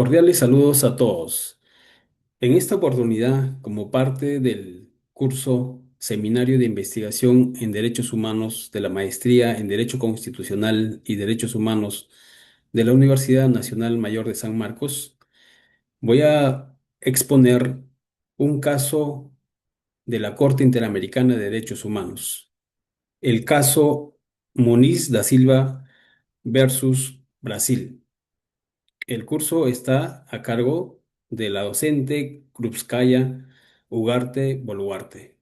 Cordiales saludos a todos. En esta oportunidad, como parte del curso Seminario de Investigación en Derechos Humanos de la Maestría en Derecho Constitucional y Derechos Humanos de la Universidad Nacional Mayor de San Marcos, voy a exponer un caso de la Corte Interamericana de Derechos Humanos, el caso Muniz da Silva versus Brasil. El curso está a cargo de la docente Krupskaya Ugarte Boluarte.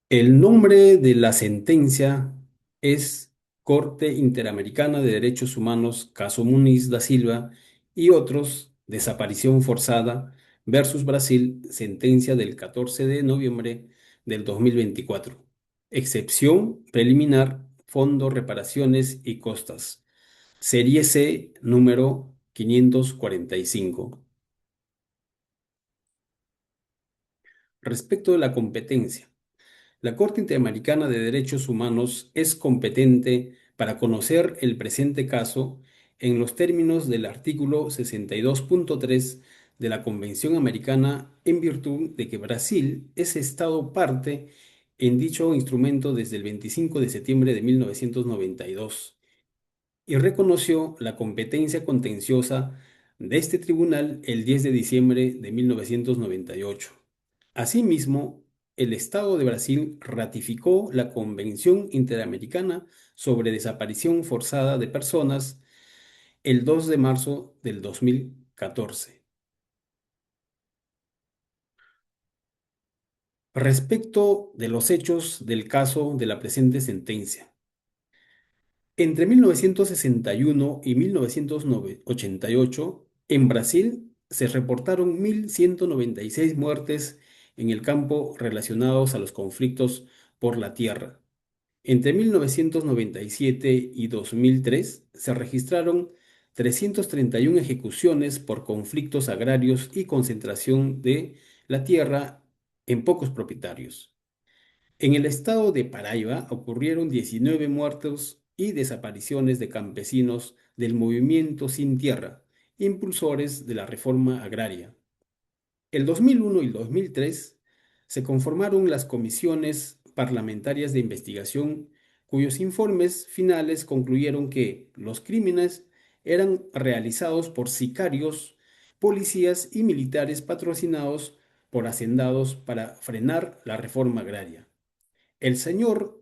El nombre de la sentencia es Corte Interamericana de Derechos Humanos, caso Muniz da Silva y otros, desaparición forzada versus Brasil, sentencia del 14 de noviembre del 2024. Excepción preliminar, fondo, reparaciones y costas. Serie C número 545. Respecto de la competencia, la Corte Interamericana de Derechos Humanos es competente para conocer el presente caso en los términos del artículo 62.3 de la Convención Americana en virtud de que Brasil es Estado parte en dicho instrumento desde el 25 de septiembre de 1992 y reconoció la competencia contenciosa de este tribunal el 10 de diciembre de 1998. Asimismo, el Estado de Brasil ratificó la Convención Interamericana sobre Desaparición Forzada de Personas el 2 de marzo del 2014. Respecto de los hechos del caso de la presente sentencia, entre 1961 y 1988, en Brasil se reportaron 1.196 muertes en el campo relacionados a los conflictos por la tierra. Entre 1997 y 2003 se registraron 331 ejecuciones por conflictos agrarios y concentración de la tierra en pocos propietarios. En el estado de Paraíba ocurrieron 19 muertos y desapariciones de campesinos del movimiento Sin Tierra, impulsores de la reforma agraria. El 2001 y 2003 se conformaron las comisiones parlamentarias de investigación cuyos informes finales concluyeron que los crímenes eran realizados por sicarios, policías y militares patrocinados por hacendados para frenar la reforma agraria. El señor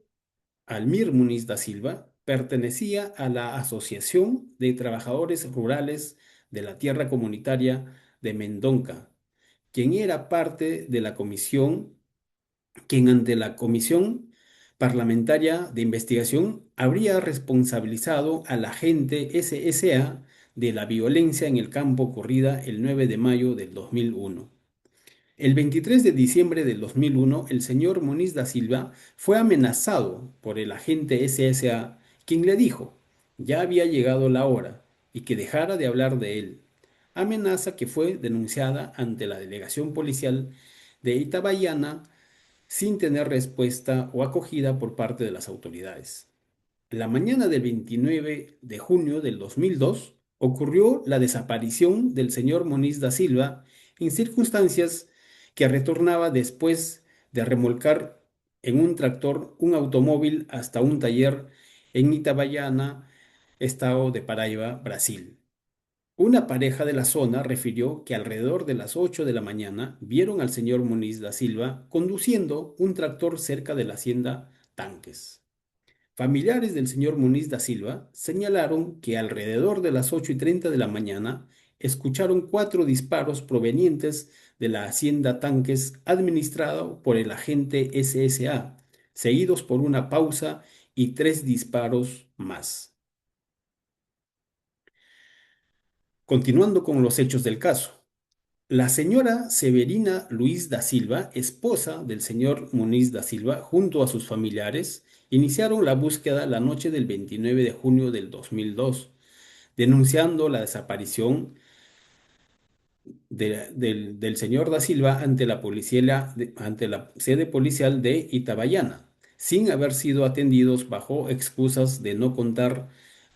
Almir Muniz da Silva pertenecía a la Asociación de Trabajadores Rurales de la Tierra Comunitaria de Mendonca, quien era parte de la comisión, quien ante la Comisión Parlamentaria de Investigación habría responsabilizado a la agente SSA de la violencia en el campo ocurrida el 9 de mayo del 2001. El 23 de diciembre del 2001, el señor Muniz da Silva fue amenazado por el agente SSA, quien le dijo, ya había llegado la hora y que dejara de hablar de él. Amenaza que fue denunciada ante la delegación policial de Itabaiana sin tener respuesta o acogida por parte de las autoridades. La mañana del 29 de junio del 2002 ocurrió la desaparición del señor Muniz da Silva en circunstancias que retornaba después de remolcar en un tractor un automóvil hasta un taller en Itabaiana, estado de Paraíba, Brasil. Una pareja de la zona refirió que alrededor de las 8 de la mañana vieron al señor Muniz da Silva conduciendo un tractor cerca de la hacienda Tanques. Familiares del señor Muniz da Silva señalaron que alrededor de las 8:30 de la mañana escucharon 4 disparos provenientes de la hacienda Tanques administrado por el agente SSA, seguidos por una pausa y 3 disparos más. Continuando con los hechos del caso. La señora Severina Luis da Silva, esposa del señor Muniz da Silva, junto a sus familiares, iniciaron la búsqueda la noche del 29 de junio del 2002, denunciando la desaparición del señor da Silva ante la sede policial de Itabaiana. sin haber sido atendidos bajo excusas de no contar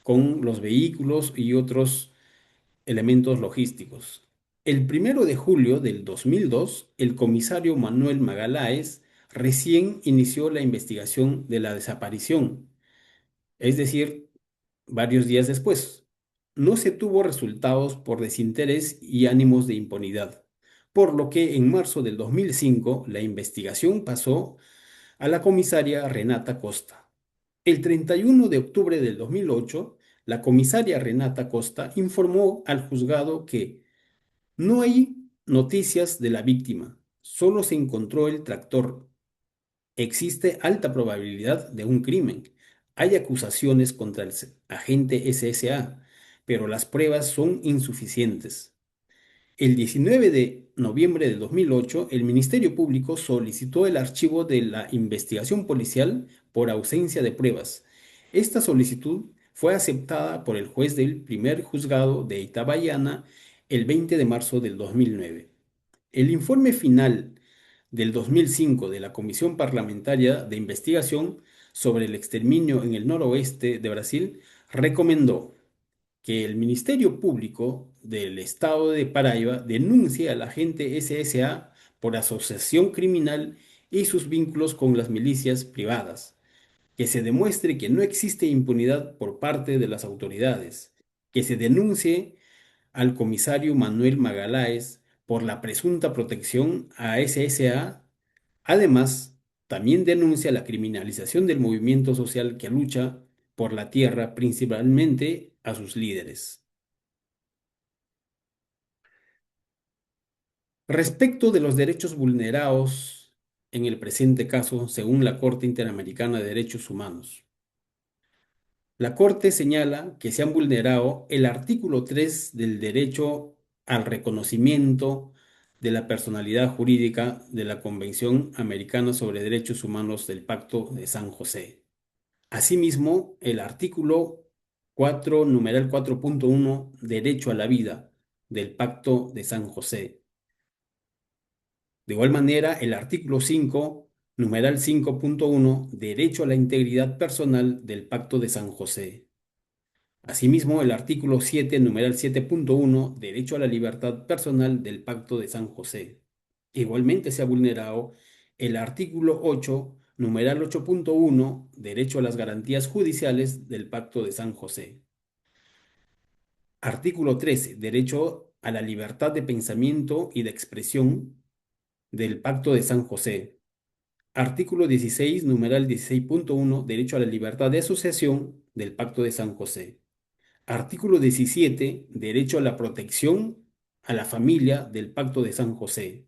con los vehículos y otros elementos logísticos. El 1 de julio del 2002, el comisario Manuel Magaláes recién inició la investigación de la desaparición, es decir, varios días después. No se tuvo resultados por desinterés y ánimos de impunidad, por lo que en marzo del 2005 la investigación pasó a la comisaria Renata Costa. El 31 de octubre del 2008, la comisaria Renata Costa informó al juzgado que no hay noticias de la víctima, solo se encontró el tractor. Existe alta probabilidad de un crimen. Hay acusaciones contra el agente SSA, pero las pruebas son insuficientes. El 19 de noviembre de 2008, el Ministerio Público solicitó el archivo de la investigación policial por ausencia de pruebas. Esta solicitud fue aceptada por el juez del primer juzgado de Itabaiana el 20 de marzo del 2009. El informe final del 2005 de la Comisión Parlamentaria de Investigación sobre el exterminio en el noroeste de Brasil recomendó que el Ministerio Público del Estado de Paraíba denuncie al agente SSA por asociación criminal y sus vínculos con las milicias privadas, que se demuestre que no existe impunidad por parte de las autoridades, que se denuncie al comisario Manuel Magaláes por la presunta protección a SSA. Además, también denuncia la criminalización del movimiento social que lucha por la tierra, principalmente a sus líderes. Respecto de los derechos vulnerados en el presente caso, según la Corte Interamericana de Derechos Humanos, la Corte señala que se han vulnerado el artículo 3 del derecho al reconocimiento de la personalidad jurídica de la Convención Americana sobre Derechos Humanos del Pacto de San José. Asimismo, el artículo 4, numeral 4.1, derecho a la vida del Pacto de San José. De igual manera, el artículo 5, numeral 5.1, derecho a la integridad personal del Pacto de San José. Asimismo, el artículo 7, numeral 7.1, derecho a la libertad personal del Pacto de San José. Igualmente se ha vulnerado el artículo 8, numeral 8.1, derecho a las garantías judiciales del Pacto de San José. Artículo 13, derecho a la libertad de pensamiento y de expresión del Pacto de San José. Artículo 16, numeral 16.1, derecho a la libertad de asociación del Pacto de San José. Artículo 17, derecho a la protección a la familia del Pacto de San José.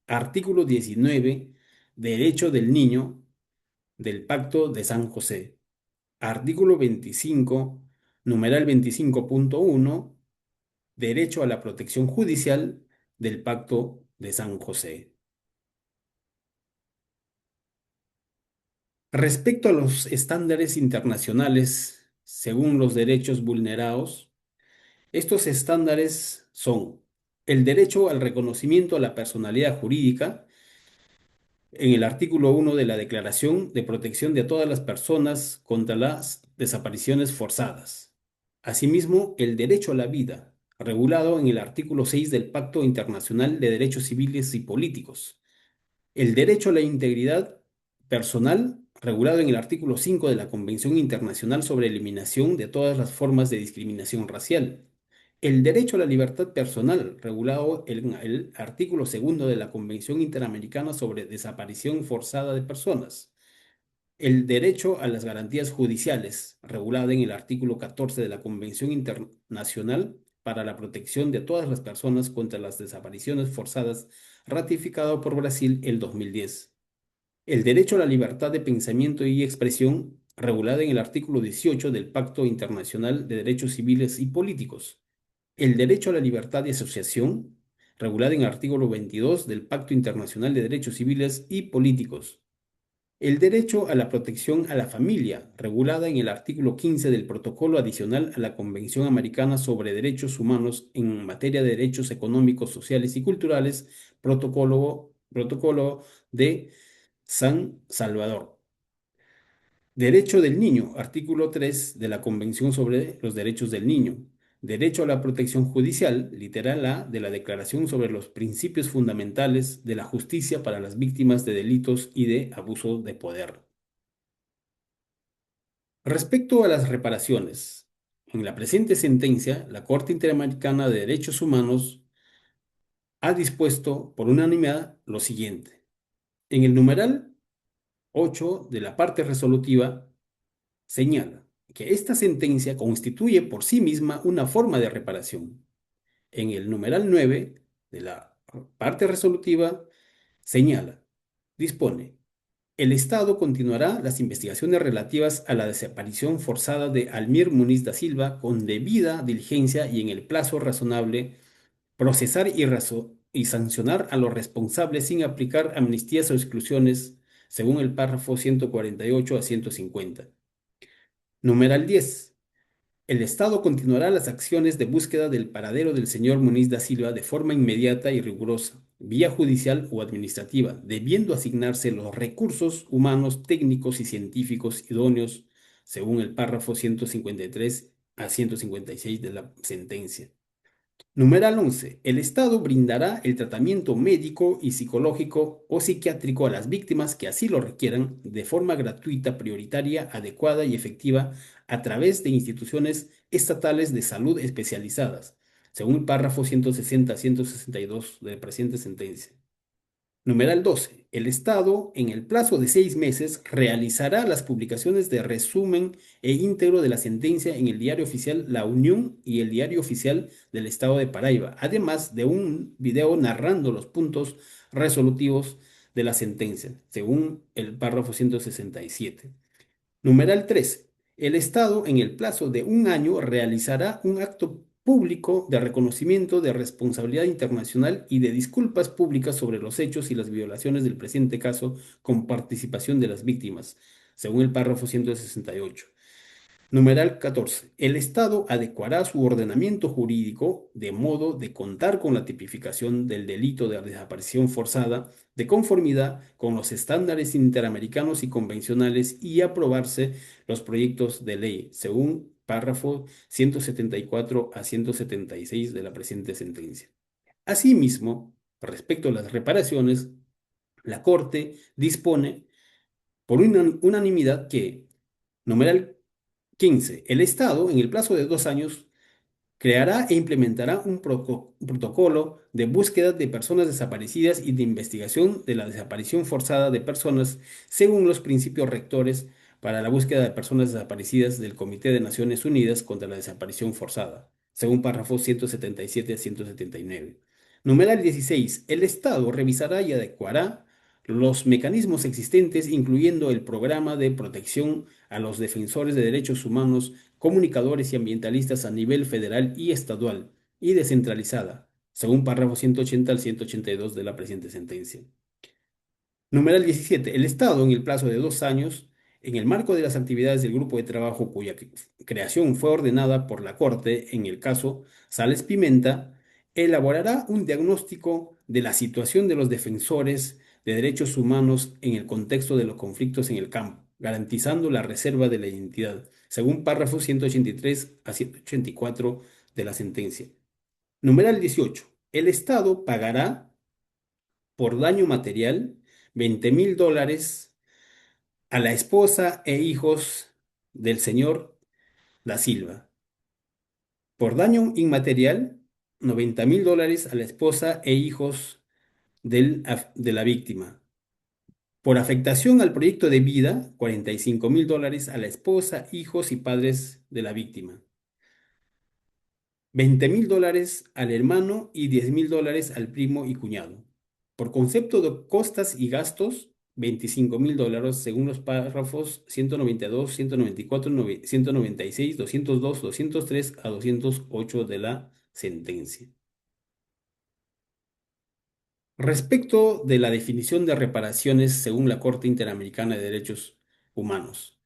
Artículo 19, derecho del niño del Pacto de San José. Artículo 25, numeral 25.1, derecho a la protección judicial del Pacto de San José. Respecto a los estándares internacionales, según los derechos vulnerados, estos estándares son el derecho al reconocimiento a la personalidad jurídica en el artículo 1 de la Declaración de Protección de todas las personas contra las desapariciones forzadas. Asimismo, el derecho a la vida, regulado en el artículo 6 del Pacto Internacional de Derechos Civiles y Políticos. El derecho a la integridad personal, regulado en el artículo 5 de la Convención Internacional sobre Eliminación de todas las formas de discriminación racial. El derecho a la libertad personal, regulado en el artículo 2 de la Convención Interamericana sobre Desaparición Forzada de Personas. El derecho a las garantías judiciales, regulado en el artículo 14 de la Convención Internacional para la Protección de todas las personas contra las desapariciones forzadas, ratificado por Brasil el 2010. El derecho a la libertad de pensamiento y expresión, regulado en el artículo 18 del Pacto Internacional de Derechos Civiles y Políticos. El derecho a la libertad de asociación, regulado en el artículo 22 del Pacto Internacional de Derechos Civiles y Políticos. El derecho a la protección a la familia, regulada en el artículo 15 del Protocolo Adicional a la Convención Americana sobre Derechos Humanos en materia de derechos económicos, sociales y culturales, protocolo de San Salvador. Derecho del niño, artículo 3 de la Convención sobre los Derechos del Niño. Derecho a la protección judicial, literal A, de la Declaración sobre los Principios Fundamentales de la Justicia para las Víctimas de Delitos y de Abuso de Poder. Respecto a las reparaciones, en la presente sentencia, la Corte Interamericana de Derechos Humanos ha dispuesto por unanimidad lo siguiente. En el numeral 8 de la parte resolutiva, señala que esta sentencia constituye por sí misma una forma de reparación. En el numeral 9 de la parte resolutiva señala, dispone, el Estado continuará las investigaciones relativas a la desaparición forzada de Almir Muniz da Silva con debida diligencia y en el plazo razonable, procesar y sancionar a los responsables sin aplicar amnistías o exclusiones, según el párrafo 148 a 150. Numeral 10. El Estado continuará las acciones de búsqueda del paradero del señor Muniz da Silva de forma inmediata y rigurosa, vía judicial o administrativa, debiendo asignarse los recursos humanos, técnicos y científicos idóneos, según el párrafo 153 a 156 de la sentencia. Numeral 11. El Estado brindará el tratamiento médico y psicológico o psiquiátrico a las víctimas que así lo requieran de forma gratuita, prioritaria, adecuada y efectiva a través de instituciones estatales de salud especializadas, según el párrafo 160 a 162 de la presente sentencia. Numeral 12. El Estado, en el plazo de 6 meses, realizará las publicaciones de resumen e íntegro de la sentencia en el Diario Oficial La Unión y el Diario Oficial del Estado de Paraíba, además de un video narrando los puntos resolutivos de la sentencia, según el párrafo 167. Numeral 3. El Estado, en el plazo de un año, realizará un acto público de reconocimiento de responsabilidad internacional y de disculpas públicas sobre los hechos y las violaciones del presente caso con participación de las víctimas, según el párrafo 168. Numeral 14. El Estado adecuará su ordenamiento jurídico de modo de contar con la tipificación del delito de desaparición forzada de conformidad con los estándares interamericanos y convencionales y aprobarse los proyectos de ley, según párrafo 174 a 176 de la presente sentencia. Asimismo, respecto a las reparaciones, la Corte dispone por unanimidad que, numeral 15. El Estado, en el plazo de 2 años, creará e implementará un protocolo de búsqueda de personas desaparecidas y de investigación de la desaparición forzada de personas según los principios rectores para la búsqueda de personas desaparecidas del Comité de Naciones Unidas contra la Desaparición Forzada, según párrafos 177 a 179. Numeral 16. El Estado revisará y adecuará los mecanismos existentes, incluyendo el programa de protección a los defensores de derechos humanos, comunicadores y ambientalistas a nivel federal y estadual y descentralizada, según párrafo 180 al 182 de la presente sentencia. Numeral 17. El Estado, en el plazo de 2 años, en el marco de las actividades del grupo de trabajo cuya creación fue ordenada por la Corte en el caso Sales Pimenta, elaborará un diagnóstico de la situación de los defensores de derechos humanos en el contexto de los conflictos en el campo, garantizando la reserva de la identidad, según párrafo 183 a 184 de la sentencia. Numeral 18. El Estado pagará por daño material $20,000 a la esposa e hijos del señor Da Silva. Por daño inmaterial, $90,000 a la esposa e hijos de la víctima. Por afectación al proyecto de vida, $45,000 a la esposa, hijos y padres de la víctima. $20,000 al hermano y $10,000 al primo y cuñado. Por concepto de costas y gastos, $25,000 según los párrafos 192, 194, 196, 202, 203 a 208 de la sentencia. Respecto de la definición de reparaciones según la Corte Interamericana de Derechos Humanos.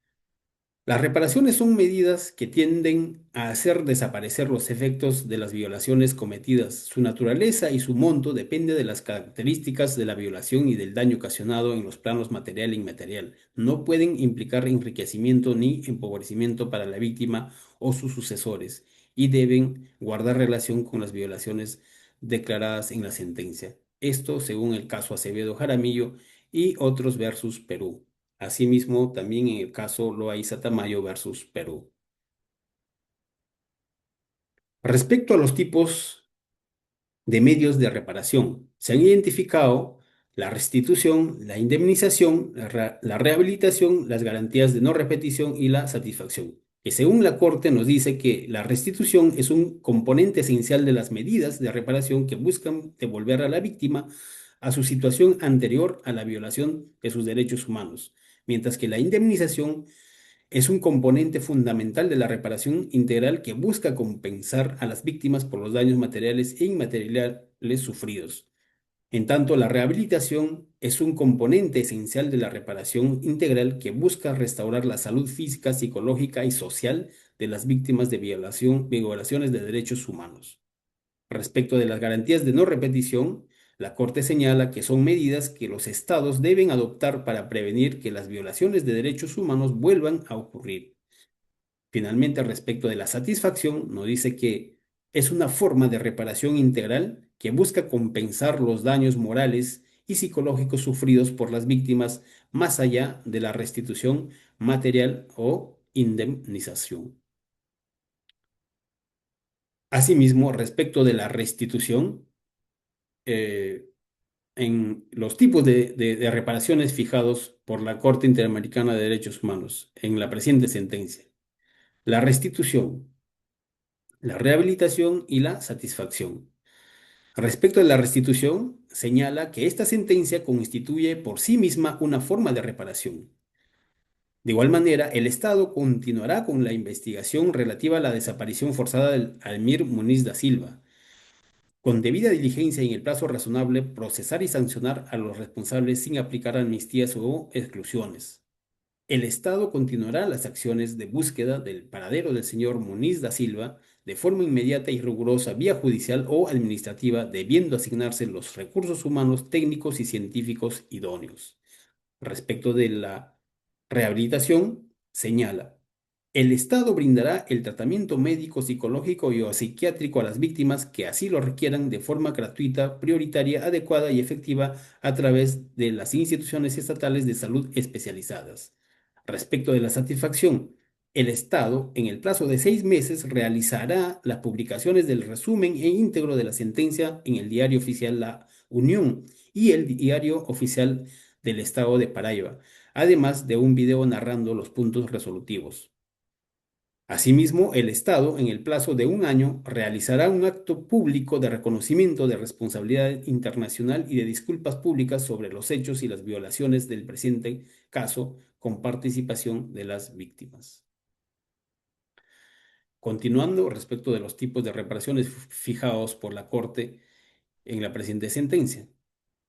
Las reparaciones son medidas que tienden a hacer desaparecer los efectos de las violaciones cometidas. Su naturaleza y su monto depende de las características de la violación y del daño ocasionado en los planos material e inmaterial. No pueden implicar enriquecimiento ni empobrecimiento para la víctima o sus sucesores y deben guardar relación con las violaciones declaradas en la sentencia. Esto según el caso Acevedo Jaramillo y otros versus Perú. Asimismo, también en el caso Loaiza Tamayo versus Perú. Respecto a los tipos de medios de reparación, se han identificado la restitución, la indemnización, la rehabilitación, las garantías de no repetición y la satisfacción. Que según la Corte nos dice que la restitución es un componente esencial de las medidas de reparación que buscan devolver a la víctima a su situación anterior a la violación de sus derechos humanos, mientras que la indemnización es un componente fundamental de la reparación integral que busca compensar a las víctimas por los daños materiales e inmateriales sufridos. En tanto, la rehabilitación es un componente esencial de la reparación integral que busca restaurar la salud física, psicológica y social de las víctimas de violaciones de derechos humanos. Respecto de las garantías de no repetición, la Corte señala que son medidas que los estados deben adoptar para prevenir que las violaciones de derechos humanos vuelvan a ocurrir. Finalmente, respecto de la satisfacción, nos dice que es una forma de reparación integral que busca compensar los daños morales y psicológicos sufridos por las víctimas más allá de la restitución material o indemnización. Asimismo, respecto de la restitución, eh, en los tipos de reparaciones fijados por la Corte Interamericana de Derechos Humanos en la presente sentencia. La restitución, la rehabilitación y la satisfacción. Respecto a la restitución, señala que esta sentencia constituye por sí misma una forma de reparación. De igual manera, el Estado continuará con la investigación relativa a la desaparición forzada del Almir Muniz da Silva, con debida diligencia y en el plazo razonable, procesar y sancionar a los responsables sin aplicar amnistías o exclusiones. El Estado continuará las acciones de búsqueda del paradero del señor Muniz da Silva de forma inmediata y rigurosa vía judicial o administrativa, debiendo asignarse los recursos humanos, técnicos y científicos idóneos. Respecto de la rehabilitación, señala, el Estado brindará el tratamiento médico, psicológico y o psiquiátrico a las víctimas que así lo requieran de forma gratuita, prioritaria, adecuada y efectiva a través de las instituciones estatales de salud especializadas. Respecto de la satisfacción, el Estado, en el plazo de 6 meses, realizará las publicaciones del resumen e íntegro de la sentencia en el Diario Oficial La Unión y el Diario Oficial del Estado de Paraíba, además de un video narrando los puntos resolutivos. Asimismo, el Estado, en el plazo de un año, realizará un acto público de reconocimiento de responsabilidad internacional y de disculpas públicas sobre los hechos y las violaciones del presente caso, con participación de las víctimas. Continuando respecto de los tipos de reparaciones fijados por la Corte en la presente sentencia.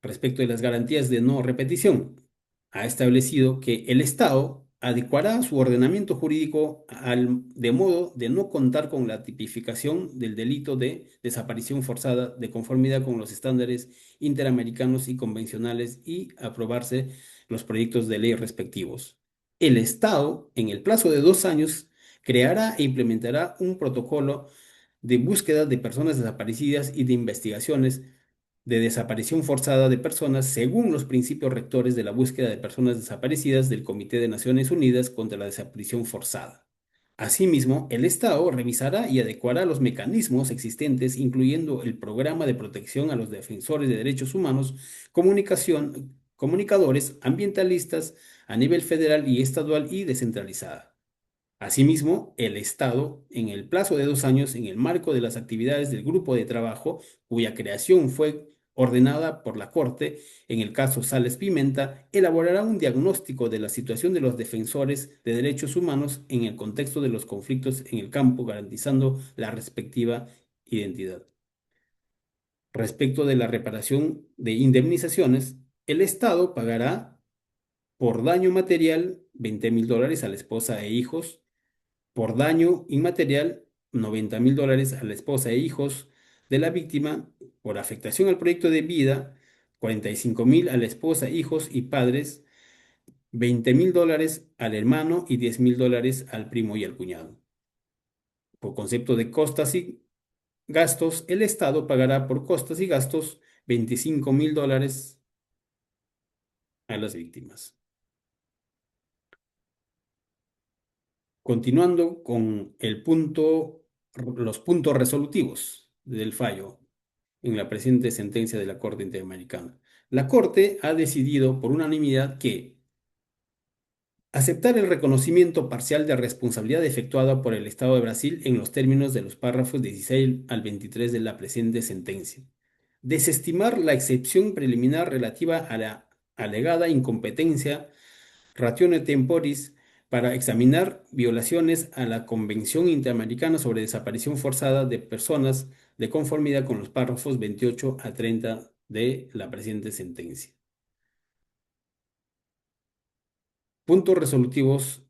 Respecto de las garantías de no repetición, ha establecido que el Estado adecuará su ordenamiento jurídico de modo de no contar con la tipificación del delito de desaparición forzada de conformidad con los estándares interamericanos y convencionales y aprobarse los proyectos de ley respectivos. El Estado, en el plazo de 2 años, creará e implementará un protocolo de búsqueda de personas desaparecidas y de investigaciones de desaparición forzada de personas según los principios rectores de la búsqueda de personas desaparecidas del Comité de Naciones Unidas contra la Desaparición Forzada. Asimismo, el Estado revisará y adecuará los mecanismos existentes, incluyendo el Programa de Protección a los Defensores de Derechos Humanos, comunicadores, ambientalistas a nivel federal y estadual y descentralizada. Asimismo, el Estado, en el plazo de 2 años, en el marco de las actividades del grupo de trabajo, cuya creación fue ordenada por la Corte, en el caso Sales Pimenta, elaborará un diagnóstico de la situación de los defensores de derechos humanos en el contexto de los conflictos en el campo, garantizando la respectiva identidad. Respecto de la reparación de indemnizaciones, el Estado pagará Por daño material, $20.000 a la esposa e hijos. Por daño inmaterial, $90.000 a la esposa e hijos de la víctima. Por afectación al proyecto de vida, 45.000 a la esposa, hijos y padres. $20.000 al hermano y $10.000 al primo y al cuñado. Por concepto de costas y gastos, el Estado pagará por costas y gastos $25.000 a las víctimas. Continuando con los puntos resolutivos del fallo en la presente sentencia de la Corte Interamericana. La Corte ha decidido por unanimidad que aceptar el reconocimiento parcial de responsabilidad efectuada por el Estado de Brasil en los términos de los párrafos 16 al 23 de la presente sentencia. Desestimar la excepción preliminar relativa a la alegada incompetencia ratione temporis para examinar violaciones a la Convención Interamericana sobre Desaparición Forzada de Personas de conformidad con los párrafos 28 a 30 de la presente sentencia. Puntos resolutivos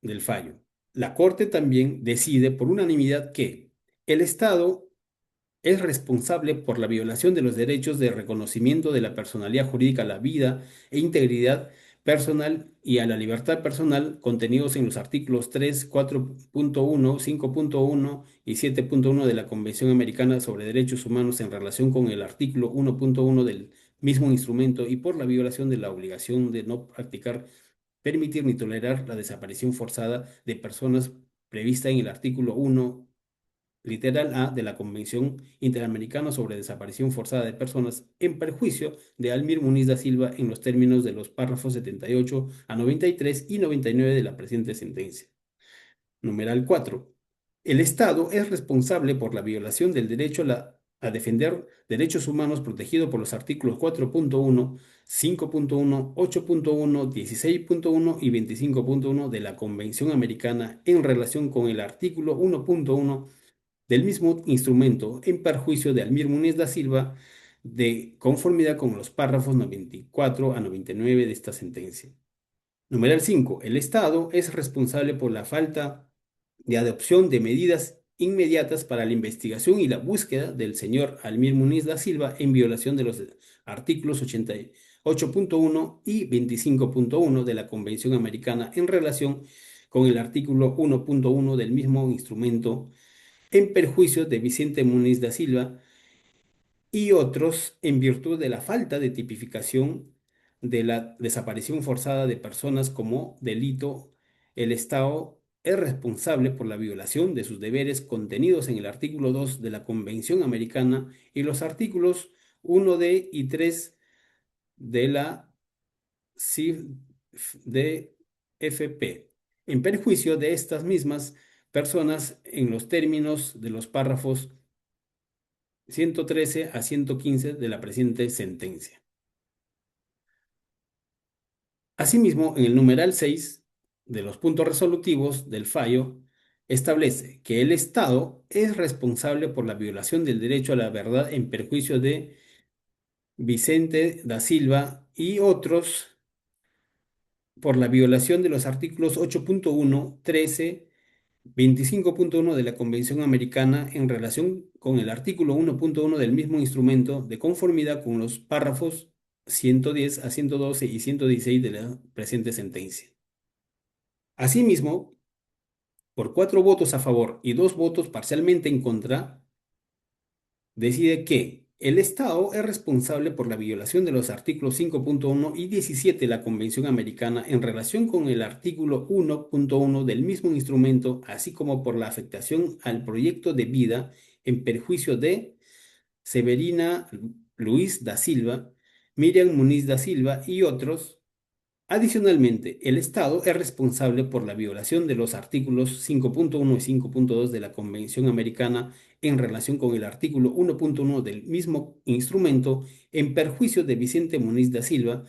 del fallo. La Corte también decide por unanimidad que el Estado es responsable por la violación de los derechos de reconocimiento de la personalidad jurídica a la vida e integridad personal y a la libertad personal contenidos en los artículos 3, 4.1, 5.1 y 7.1 de la Convención Americana sobre Derechos Humanos en relación con el artículo 1.1 del mismo instrumento y por la violación de la obligación de no practicar, permitir ni tolerar la desaparición forzada de personas prevista en el artículo 1 literal A de la Convención Interamericana sobre Desaparición Forzada de Personas en perjuicio de Almir Muniz da Silva en los términos de los párrafos 78 a 93 y 99 de la presente sentencia. Numeral 4. El Estado es responsable por la violación del derecho a defender derechos humanos protegido por los artículos 4.1, 5.1, 8.1, 16.1 y 25.1 de la Convención Americana en relación con el artículo 1.1 del mismo instrumento en perjuicio de Almir Muniz da Silva de conformidad con los párrafos 94 a 99 de esta sentencia. Numeral 5. El Estado es responsable por la falta de adopción de medidas inmediatas para la investigación y la búsqueda del señor Almir Muniz da Silva en violación de los artículos 88.1 y 25.1 de la Convención Americana en relación con el artículo 1.1 del mismo instrumento en perjuicio de Vicente Muniz da Silva y otros en virtud de la falta de tipificación de la desaparición forzada de personas como delito. El Estado es responsable por la violación de sus deberes contenidos en el artículo 2 de la Convención Americana y los artículos 1D y 3 de la CIF-DFP, en perjuicio de estas mismas personas en los términos de los párrafos 113 a 115 de la presente sentencia. Asimismo, en el numeral 6 de los puntos resolutivos del fallo, establece que el Estado es responsable por la violación del derecho a la verdad en perjuicio de Vicente da Silva y otros por la violación de los artículos 8.1, 13, 25.1 de la Convención Americana en relación con el artículo 1.1 del mismo instrumento de conformidad con los párrafos 110 a 112 y 116 de la presente sentencia. Asimismo, por 4 votos a favor y 2 votos parcialmente en contra, decide que el Estado es responsable por la violación de los artículos 5.1 y 17 de la Convención Americana en relación con el artículo 1.1 del mismo instrumento, así como por la afectación al proyecto de vida en perjuicio de Severina Luis da Silva, Miriam Muniz da Silva y otros. Adicionalmente, el Estado es responsable por la violación de los artículos 5.1 y 5.2 de la Convención Americana en relación con el artículo 1.1 del mismo instrumento en perjuicio de Vicente Muniz da Silva,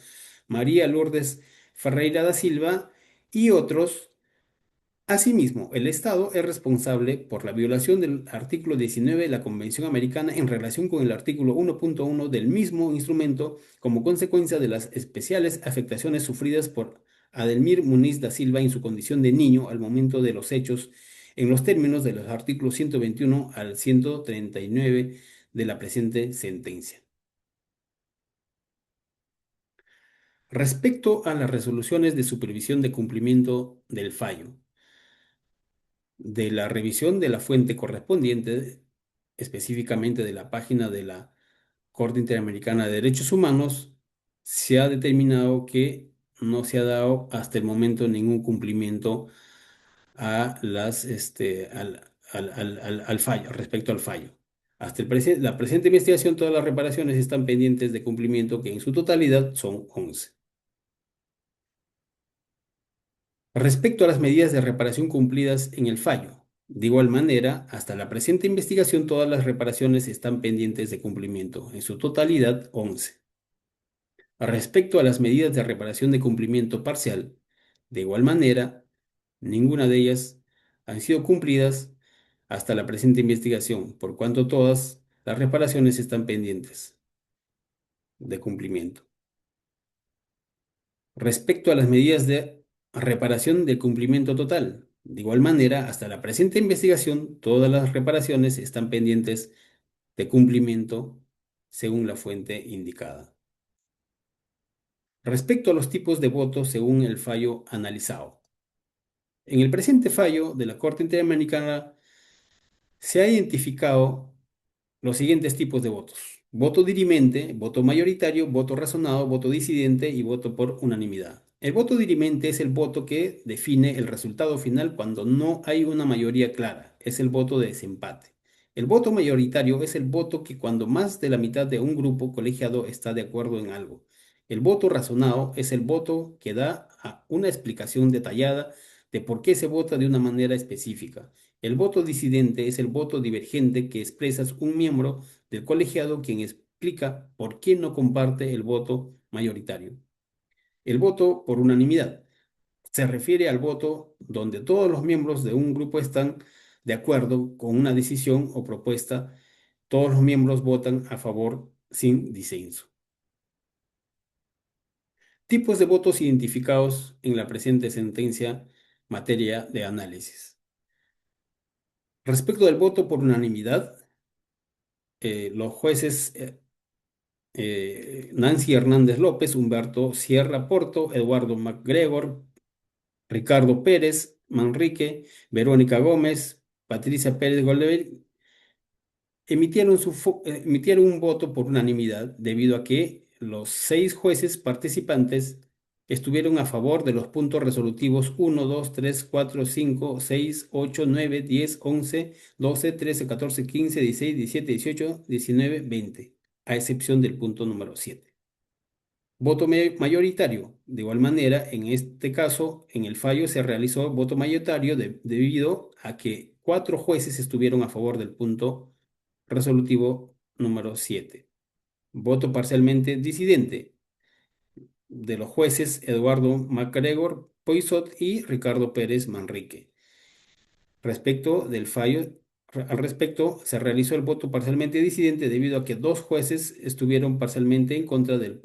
María Lourdes Ferreira da Silva y otros Asimismo, el Estado es responsable por la violación del artículo 19 de la Convención Americana en relación con el artículo 1.1 del mismo instrumento como consecuencia de las especiales afectaciones sufridas por Adelmir Muniz da Silva en su condición de niño al momento de los hechos, en los términos de los artículos 121 al 139 de la presente sentencia. Respecto a las resoluciones de supervisión de cumplimiento del fallo, de la revisión de la fuente correspondiente, específicamente de la página de la Corte Interamericana de Derechos Humanos, se ha determinado que no se ha dado hasta el momento ningún cumplimiento a al fallo, respecto al fallo. Hasta la presente investigación, todas las reparaciones están pendientes de cumplimiento, que en su totalidad son 11. Respecto a las medidas de reparación cumplidas en el fallo, de igual manera, hasta la presente investigación todas las reparaciones están pendientes de cumplimiento, en su totalidad 11. Respecto a las medidas de reparación de cumplimiento parcial, de igual manera, ninguna de ellas han sido cumplidas hasta la presente investigación, por cuanto todas las reparaciones están pendientes de cumplimiento. Respecto a las medidas de reparación del cumplimiento total, de igual manera, hasta la presente investigación, todas las reparaciones están pendientes de cumplimiento según la fuente indicada. Respecto a los tipos de votos según el fallo analizado. En el presente fallo de la Corte Interamericana se ha identificado los siguientes tipos de votos: voto dirimente, voto mayoritario, voto razonado, voto disidente y voto por unanimidad. El voto dirimente es el voto que define el resultado final cuando no hay una mayoría clara. Es el voto de desempate. El voto mayoritario es el voto que cuando más de la mitad de un grupo colegiado está de acuerdo en algo. El voto razonado es el voto que da una explicación detallada de por qué se vota de una manera específica. El voto disidente es el voto divergente que expresa un miembro del colegiado quien explica por qué no comparte el voto mayoritario. El voto por unanimidad se refiere al voto donde todos los miembros de un grupo están de acuerdo con una decisión o propuesta. Todos los miembros votan a favor sin disenso. Tipos de votos identificados en la presente sentencia, materia de análisis. Respecto del voto por unanimidad, los jueces Nancy Hernández López, Humberto Sierra Porto, Eduardo MacGregor, Ricardo Pérez Manrique, Verónica Gómez, Patricia Pérez Goldberg, emitieron un voto por unanimidad debido a que los 6 jueces participantes estuvieron a favor de los puntos resolutivos 1, 2, 3, 4, 5, 6, 8, 9, 10, 11, 12, 13, 14, 15, 16, 17, 18, 19, 20, a excepción del punto número 7. Voto mayoritario. De igual manera, en este caso, en el fallo se realizó voto mayoritario debido a que 4 jueces estuvieron a favor del punto resolutivo número 7. Voto parcialmente disidente de los jueces Eduardo MacGregor Poisot y Ricardo Pérez Manrique. Respecto del fallo, al respecto, se realizó el voto parcialmente disidente debido a que 2 jueces estuvieron parcialmente en contra del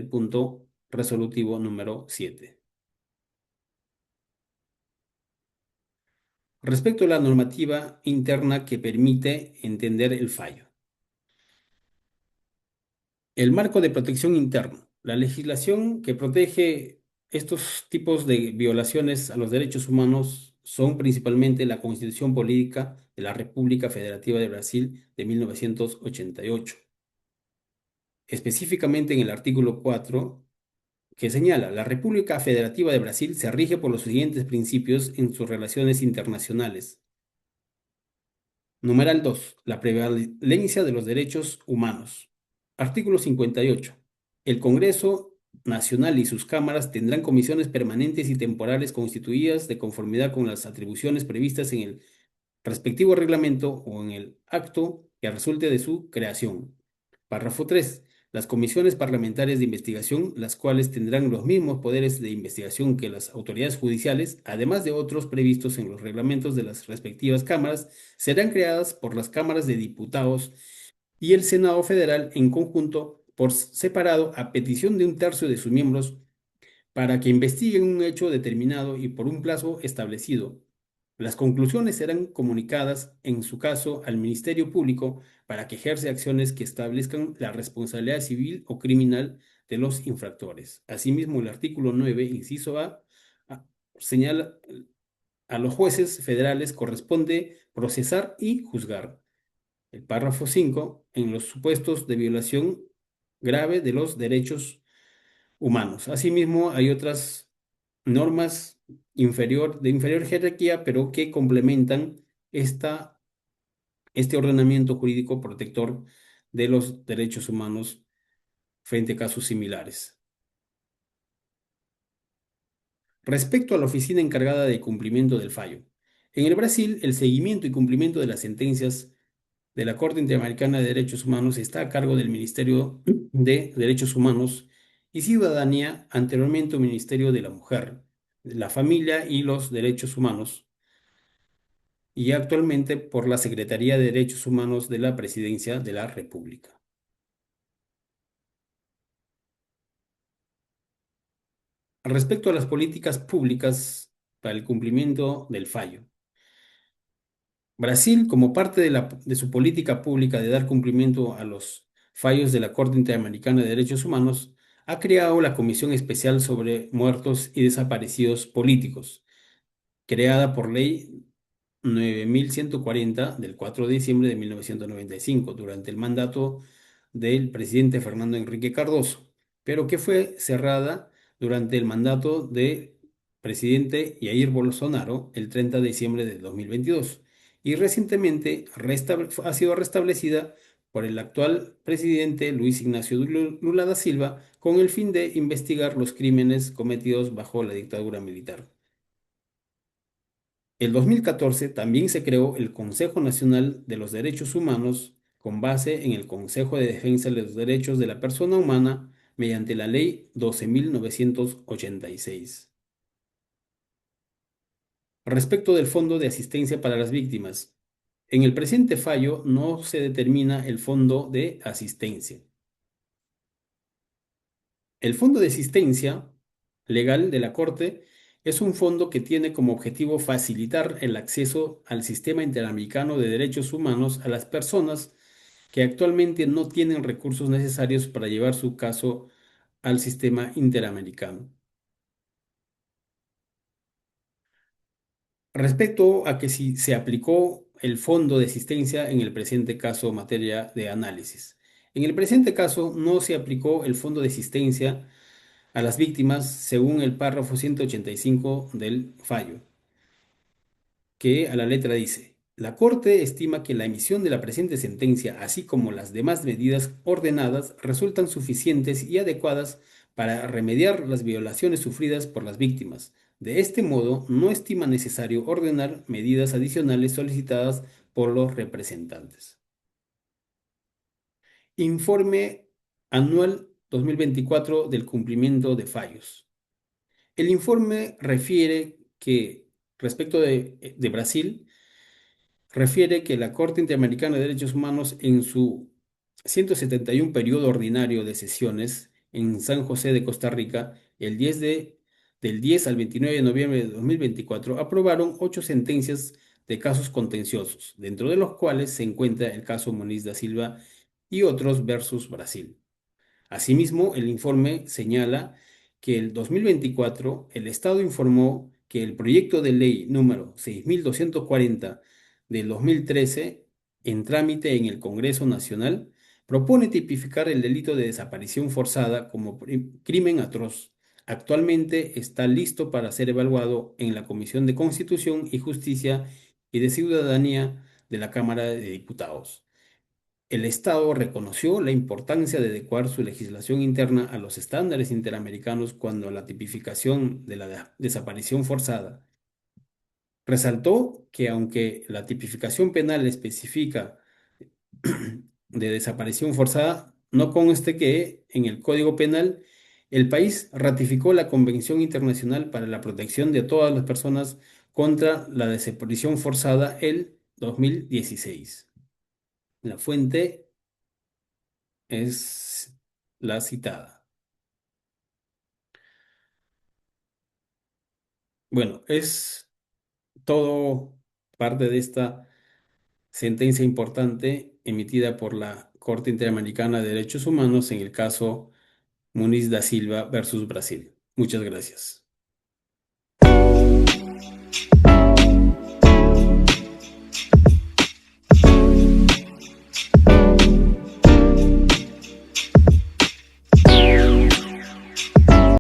punto resolutivo número 7. Respecto a la normativa interna que permite entender el fallo. El marco de protección interno. La legislación que protege estos tipos de violaciones a los derechos humanos son principalmente la Constitución Política de la República Federativa de Brasil de 1988, específicamente en el artículo 4, que señala: la República Federativa de Brasil se rige por los siguientes principios en sus relaciones internacionales. Numeral 2. La prevalencia de los derechos humanos. Artículo 58. El Congreso Nacional y sus cámaras tendrán comisiones permanentes y temporales constituidas de conformidad con las atribuciones previstas en el respectivo reglamento o en el acto que resulte de su creación. Párrafo 3. las comisiones parlamentarias de investigación, las cuales tendrán los mismos poderes de investigación que las autoridades judiciales, además de otros previstos en los reglamentos de las respectivas cámaras, serán creadas por las cámaras de diputados y el Senado Federal en conjunto por separado a petición de un tercio de sus miembros para que investiguen un hecho determinado y por un plazo establecido. Las conclusiones serán comunicadas, en su caso, al Ministerio Público para que ejerce acciones que establezcan la responsabilidad civil o criminal de los infractores. Asimismo, el artículo 9, inciso A, señala a los jueces federales corresponde procesar y juzgar. El párrafo 5 en los supuestos de violación grave de los derechos humanos. Asimismo, hay otras normas de inferior jerarquía, pero que complementan este ordenamiento jurídico protector de los derechos humanos frente a casos similares. Respecto a la oficina encargada de cumplimiento del fallo. En el Brasil, el seguimiento y cumplimiento de las sentencias de la Corte Interamericana de Derechos Humanos está a cargo del Ministerio de Derechos Humanos y Ciudadanía, anteriormente un Ministerio de la Mujer, la Familia y los Derechos Humanos, y actualmente por la Secretaría de Derechos Humanos de la Presidencia de la República. Respecto a las políticas públicas para el cumplimiento del fallo. Brasil, como parte de su política pública de dar cumplimiento a los fallos de la Corte Interamericana de Derechos Humanos, ha creado la Comisión Especial sobre Muertos y Desaparecidos Políticos, creada por Ley 9140 del 4 de diciembre de 1995, durante el mandato del presidente Fernando Enrique Cardoso, pero que fue cerrada durante el mandato del presidente Jair Bolsonaro el 30 de diciembre de 2022 y recientemente ha sido restablecida por el actual presidente Luis Ignacio Lula da Silva con el fin de investigar los crímenes cometidos bajo la dictadura militar. El 2014 también se creó el Consejo Nacional de los Derechos Humanos con base en el Consejo de Defensa de los Derechos de la Persona Humana mediante la Ley 12.986. Respecto del Fondo de Asistencia para las Víctimas, en el presente fallo no se determina el fondo de asistencia. El Fondo de Asistencia Legal de la Corte es un fondo que tiene como objetivo facilitar el acceso al sistema interamericano de derechos humanos a las personas que actualmente no tienen recursos necesarios para llevar su caso al sistema interamericano. Respecto a que si se aplicó el fondo de asistencia en el presente caso materia de análisis. En el presente caso no se aplicó el fondo de asistencia a las víctimas según el párrafo 185 del fallo, que a la letra dice, la Corte estima que la emisión de la presente sentencia, así como las demás medidas ordenadas, resultan suficientes y adecuadas para remediar las violaciones sufridas por las víctimas. De este modo, no estima necesario ordenar medidas adicionales solicitadas por los representantes. Informe anual 2024 del cumplimiento de fallos. El informe refiere que, respecto de Brasil, refiere que la Corte Interamericana de Derechos Humanos en su 171 periodo ordinario de sesiones en San José de Costa Rica, del 10 al 29 de noviembre de 2024, aprobaron 8 sentencias de casos contenciosos, dentro de los cuales se encuentra el caso Moniz da Silva y otros versus Brasil. Asimismo, el informe señala que el 2024 el Estado informó que el proyecto de ley número 6240 del 2013, en trámite en el Congreso Nacional, propone tipificar el delito de desaparición forzada como crimen atroz. Actualmente está listo para ser evaluado en la Comisión de Constitución y Justicia y de Ciudadanía de la Cámara de Diputados. El Estado reconoció la importancia de adecuar su legislación interna a los estándares interamericanos cuando la tipificación de la desaparición forzada. Resaltó que aunque la tipificación penal específica de desaparición forzada no conste que en el Código Penal el país ratificó la Convención Internacional para la Protección de todas las personas contra la desaparición forzada el 2016. La fuente es la citada. Bueno, es todo parte de esta sentencia importante emitida por la Corte Interamericana de Derechos Humanos en el caso Muniz da Silva versus Brasil. Muchas gracias.